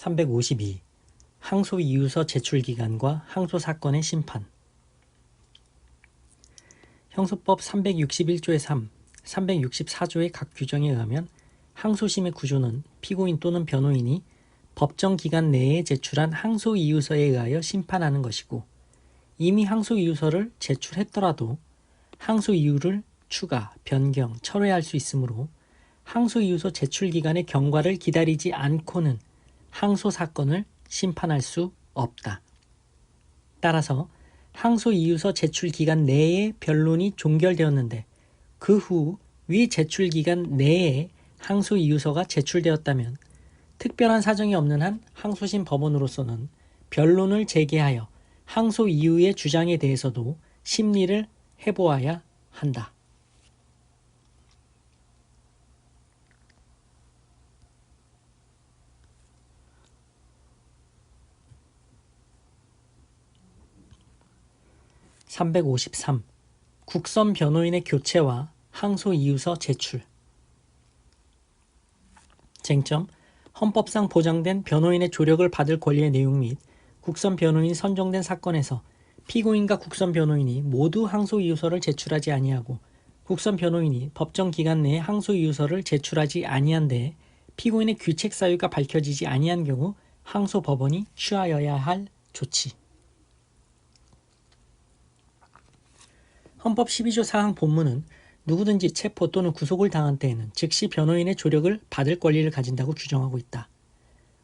352. 항소이유서 제출기간과 항소사건의 심판. 형소법 361조의 3, 364조의 각 규정에 의하면 항소심의 구조는 피고인 또는 변호인이 법정 기간 내에 제출한 항소이유서에 의하여 심판하는 것이고, 이미 항소이유서를 제출했더라도 항소이유를 추가, 변경, 철회할 수 있으므로 항소이유서 제출기간의 경과를 기다리지 않고는 항소사건을 심판할 수 없다. 따라서 항소이유서 제출기간 내에 변론이 종결되었는데 그 후 위 제출기간 내에 항소이유서가 제출되었다면 특별한 사정이 없는 한 항소심 법원으로서는 변론을 제기하여 항소이유의 주장에 대해서도 심리를 해보아야 한다. (353) 국선 변호인의 교체와 항소이유서 제출. 쟁점: 헌법상 보장된 변호인의 조력을 받을 권리의 내용 및 국선 변호인이 선정된 사건에서 피고인과 국선 변호인이 모두 항소이유서를 제출하지 아니하고 국선 변호인이 법정 기간 내에 항소이유서를 제출하지 아니한 데에 피고인의 귀책 사유가 밝혀지지 아니한 경우 항소법원이 취하여야 할 조치. 헌법 12조 4항 본문은 누구든지 체포 또는 구속을 당한 때에는 즉시 변호인의 조력을 받을 권리를 가진다고 규정하고 있다.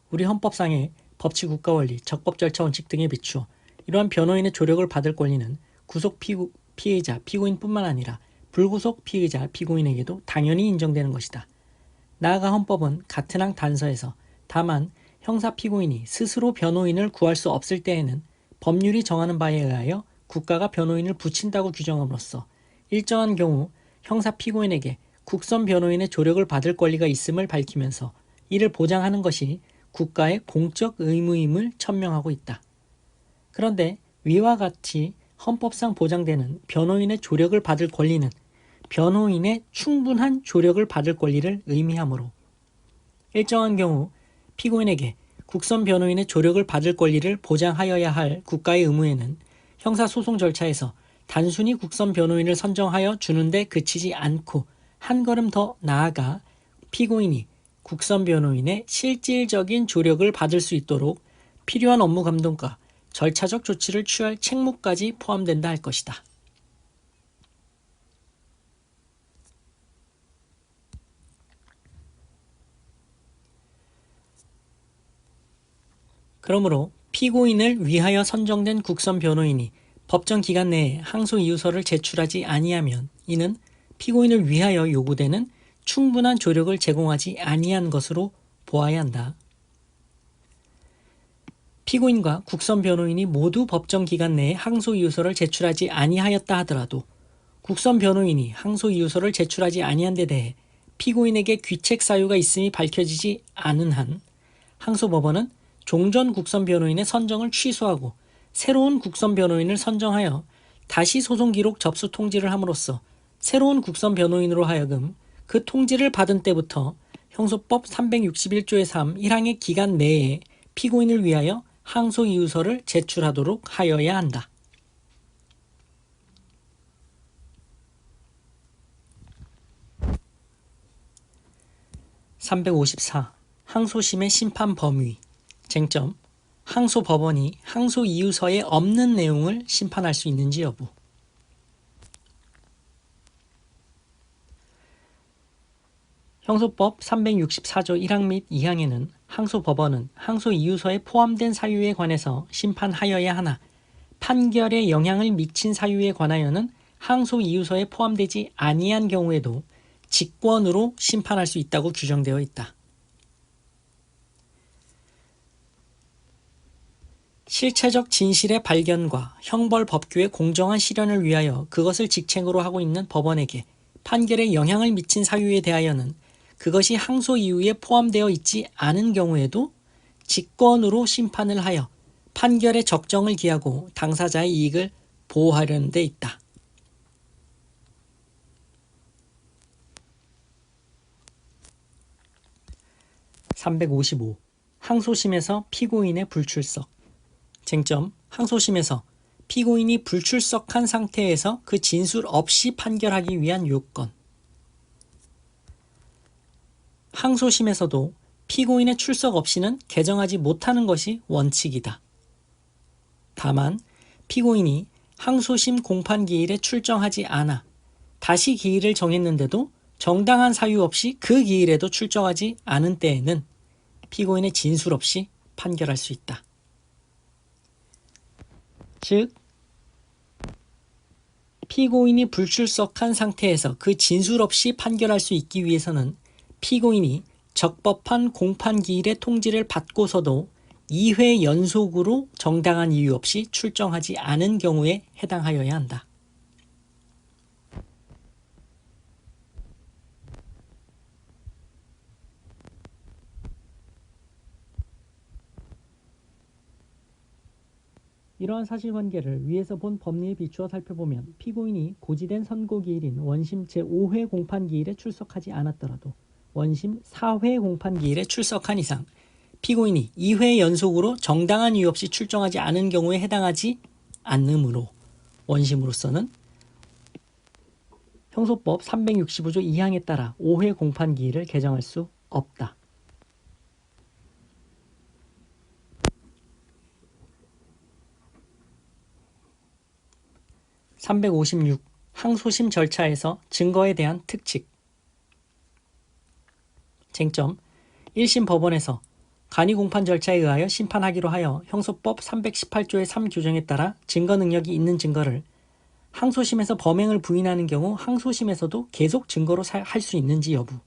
우리 헌법상의 법치 국가원리, 적법 절차 원칙 등에 비추어 이러한 변호인의 조력을 받을 권리는 구속 피의자, 피고인뿐만 아니라 불구속 피의자, 피고인에게도 당연히 인정되는 것이다. 나아가 헌법은 같은 항 단서에서 다만 형사 피고인이 스스로 변호인을 구할 수 없을 때에는 법률이 정하는 바에 의하여 국가가 변호인을 붙인다고 규정함으로써 일정한 경우 형사 피고인에게 국선 변호인의 조력을 받을 권리가 있음을 밝히면서 이를 보장하는 것이 국가의 공적 의무임을 천명하고 있다. 그런데 위와 같이 헌법상 보장되는 변호인의 조력을 받을 권리는 변호인의 충분한 조력을 받을 권리를 의미하므로 일정한 경우 피고인에게 국선 변호인의 조력을 받을 권리를 보장하여야 할 국가의 의무에는 형사소송 절차에서 단순히 국선 변호인을 선정하여 주는데 그치지 않고 한 걸음 더 나아가 피고인이 국선 변호인의 실질적인 조력을 받을 수 있도록 필요한 업무 감독과 절차적 조치를 취할 책무까지 포함된다 할 것이다. 그러므로 피고인을 위하여 선정된 국선 변호인이 법정 기간 내에 항소이유서를 제출하지 아니하면 이는 피고인을 위하여 요구되는 충분한 조력을 제공하지 아니한 것으로 보아야 한다. 피고인과 국선 변호인이 모두 법정 기간 내에 항소이유서를 제출하지 아니하였다 하더라도 국선 변호인이 항소이유서를 제출하지 아니한 데 대해 피고인에게 귀책 사유가 있음이 밝혀지지 않은 한 항소법원은 종전 국선 변호인의 선정을 취소하고 새로운 국선 변호인을 선정하여 다시 소송 기록 접수 통지를 함으로써 새로운 국선 변호인으로 하여금 그 통지를 받은 때부터 형소법 361조의 3 1항의 기간 내에 피고인을 위하여 항소이유서를 제출하도록 하여야 한다. (354) 항소심의 심판 범위. 쟁점: 항소법원이 항소이유서에 없는 내용을 심판할 수 있는지 여부. 형소법 364조 1항 및 2항에는 항소법원은 항소이유서에 포함된 사유에 관해서 심판하여야 하나 판결에 영향을 미친 사유에 관하여는 항소이유서에 포함되지 아니한 경우에도 직권으로 심판할 수 있다고 규정되어 있다. 실체적 진실의 발견과 형벌 법규의 공정한 실현을 위하여 그것을 직책으로 하고 있는 법원에게 판결에 영향을 미친 사유에 대하여는 그것이 항소 이유에 포함되어 있지 않은 경우에도 직권으로 심판을 하여 판결의 적정을 기하고 당사자의 이익을 보호하려는 데 있다. (355) 항소심에서 피고인의 불출석. 쟁점, 항소심에서 피고인이 불출석한 상태에서 그 진술 없이 판결하기 위한 요건. 항소심에서도 피고인의 출석 없이는 개정하지 못하는 것이 원칙이다. 다만 피고인이 항소심 공판기일에 출정하지 않아 다시 기일을 정했는데도 정당한 사유 없이 그 기일에도 출정하지 않은 때에는 피고인의 진술 없이 판결할 수 있다. 즉, 피고인이 불출석한 상태에서 그 진술 없이 판결할 수 있기 위해서는 피고인이 적법한 공판기일의 통지를 받고서도 2회 연속으로 정당한 이유 없이 출정하지 않은 경우에 해당하여야 한다. 이러한 사실관계를 위에서 본 법리에 비추어 살펴보면 피고인이 고지된 선고기일인 원심 제5회 공판기일에 출석하지 않았더라도 원심 4회 공판기일에 출석한 이상 피고인이 2회 연속으로 정당한 이유 없이 출정하지 않은 경우에 해당하지 않으므로 원심으로서는 형소법 365조 2항에 따라 5회 공판기일을 개정할 수 없다. 356. 항소심 절차에서 증거에 대한 특칙. 쟁점, 1심 법원에서 간이공판 절차에 의하여 심판하기로 하여 형소법 318조의 3 규정에 따라 증거 능력이 있는 증거를 항소심에서 범행을 부인하는 경우 항소심에서도 계속 증거로 할 수 있는지 여부.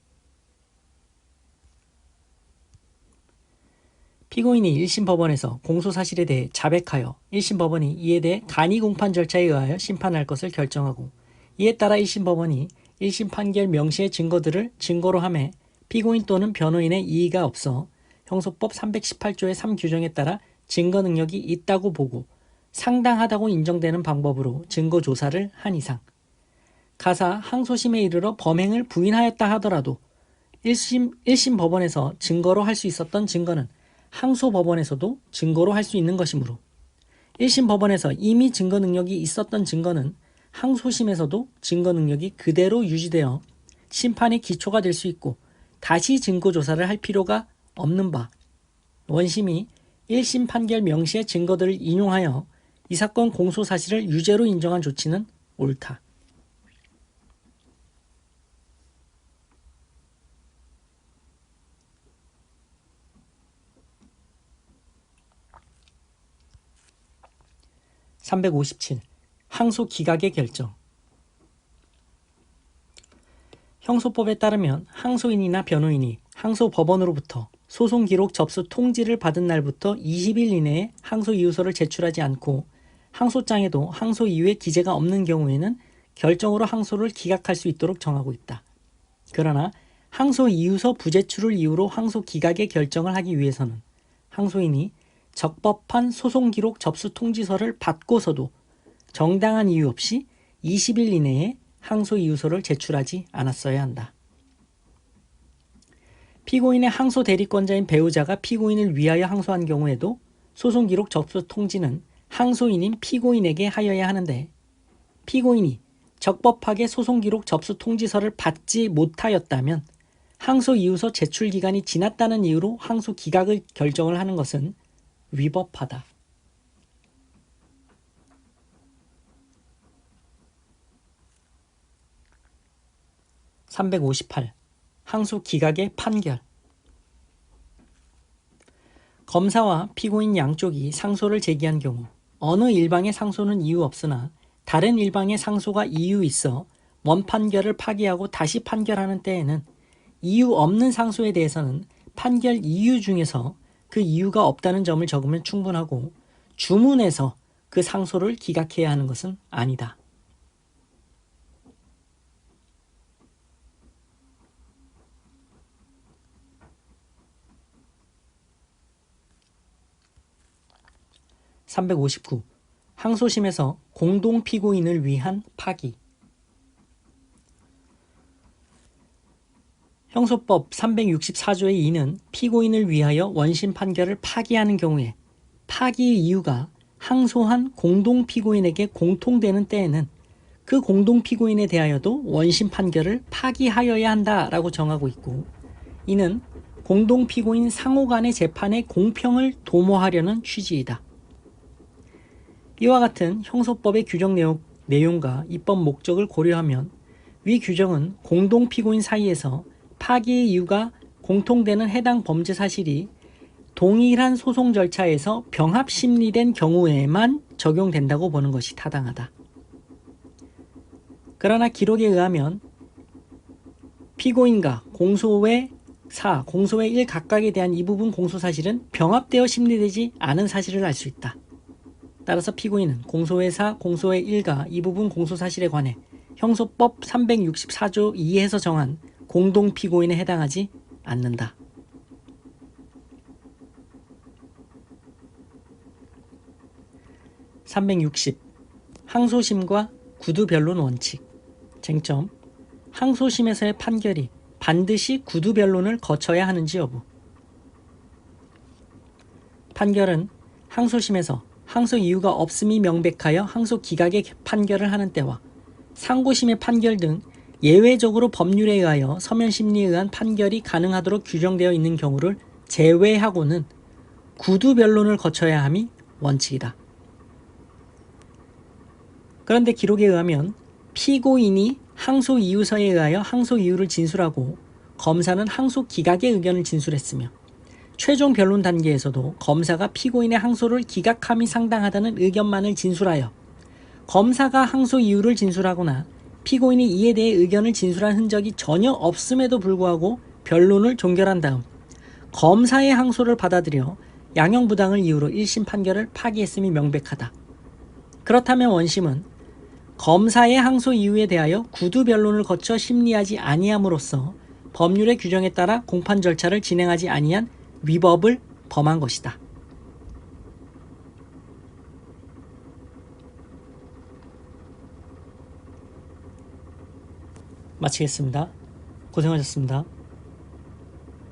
피고인이 1심 법원에서 공소사실에 대해 자백하여 1심 법원이 이에 대해 간이공판 절차에 의하여 심판할 것을 결정하고 이에 따라 1심 법원이 1심 판결 명시의 증거들을 증거로 하매 피고인 또는 변호인의 이의가 없어 형소법 318조의 3 규정에 따라 증거 능력이 있다고 보고 상당하다고 인정되는 방법으로 증거 조사를 한 이상 가사 항소심에 이르러 범행을 부인하였다 하더라도 1심 법원에서 증거로 할 수 있었던 증거는 항소법원에서도 증거로 할 수 있는 것이므로 1심 법원에서 이미 증거 능력이 있었던 증거는 항소심에서도 증거 능력이 그대로 유지되어 심판의 기초가 될 수 있고 다시 증거 조사를 할 필요가 없는 바 원심이 1심 판결 명시의 증거들을 인용하여 이 사건 공소 사실을 유죄로 인정한 조치는 옳다. (357) 항소 기각의 결정. 형소법에 따르면 항소인이나 변호인이 항소법원으로부터 소송 기록 접수 통지를 받은 날부터 20일 이내에 항소 이유서를 제출하지 않고 항소장에도 항소 이유의 기재가 없는 경우에는 결정으로 항소를 기각할 수 있도록 정하고 있다. 그러나 항소 이유서 부제출을 이유로 항소 기각의 결정을 하기 위해서는 항소인이 적법한 소송 기록 접수 통지서를 받고서도 정당한 이유 없이 20일 이내에 항소 이유서를 제출하지 않았어야 한다. 피고인의 항소 대리권자인 배우자가 피고인을 위하여 항소한 경우에도 소송 기록 접수 통지는 항소인인 피고인에게 하여야 하는데 피고인이 적법하게 소송 기록 접수 통지서를 받지 못하였다면 항소 이유서 제출 기간이 지났다는 이유로 항소 기각을 결정을 하는 것은 위법하다. (358) 항소 기각의 판결. 검사와 피고인 양쪽이 상소를 제기한 경우 어느 일방의 상소는 이유 없으나 다른 일방의 상소가 이유 있어 원 판결을 파기하고 다시 판결하는 때에는 이유 없는 상소에 대해서는 판결 이유 중에서 그 이유가 없다는 점을 적으면 충분하고 주문해서 그 상소를 기각해야 하는 것은 아니다. (359) 항소심에서 공동 피고인을 위한 파기. 형소법 364조의 2는 피고인을 위하여 원심 판결을 파기하는 경우에 파기의 이유가 항소한 공동 피고인에게 공통되는 때에는 그 공동 피고인에 대하여도 원심 판결을 파기하여야 한다라고 정하고 있고, 이는 공동 피고인 상호 간의 재판의 공평을 도모하려는 취지이다. 이와 같은 형소법의 규정 내용과 입법 목적을 고려하면 위 규정은 공동 피고인 사이에서 파기의 이유가 공통되는 해당 범죄 사실이 동일한 소송 절차에서 병합 심리된 경우에만 적용된다고 보는 것이 타당하다. 그러나 기록에 의하면 피고인과 공소의 4, 공소의 1 각각에 대한 이 부분 공소사실은 병합되어 심리되지 않은 사실을 알 수 있다. 따라서 피고인은 공소의 4, 공소의 1과 이 부분 공소사실에 관해 형소법 364조 2에서 정한 공동 피고인에 해당하지 않는다. (360) 항소심과 구두변론 원칙. 쟁점: 항소심에서의 판결이 반드시 구두변론을 거쳐야 하는지 여부. 판결은 항소심에서 항소 이유가 없음이 명백하여 항소 기각의 판결을 하는 때와 상고심의 판결 등 예외적으로 법률에 의하여 서면심리에 의한 판결이 가능하도록 규정되어 있는 경우를 제외하고는 구두변론을 거쳐야 함이 원칙이다. 그런데 기록에 의하면 피고인이 항소 이유서에 의하여 항소 이유를 진술하고 검사는 항소 기각의 의견을 진술했으며 최종 변론 단계에서도 검사가 피고인의 항소를 기각함이 상당하다는 의견만을 진술하여 검사가 항소 이유를 진술하거나 피고인이 이에 대해 의견을 진술한 흔적이 전혀 없음에도 불구하고 변론을 종결한 다음 검사의 항소를 받아들여 양형부당을 이유로 1심 판결을 파기했음이 명백하다. 그렇다면 원심은 검사의 항소 이유에 대하여 구두변론을 거쳐 심리하지 아니함으로써 법률의 규정에 따라 공판 절차를 진행하지 아니한 위법을 범한 것이다. 마치겠습니다. 고생하셨습니다.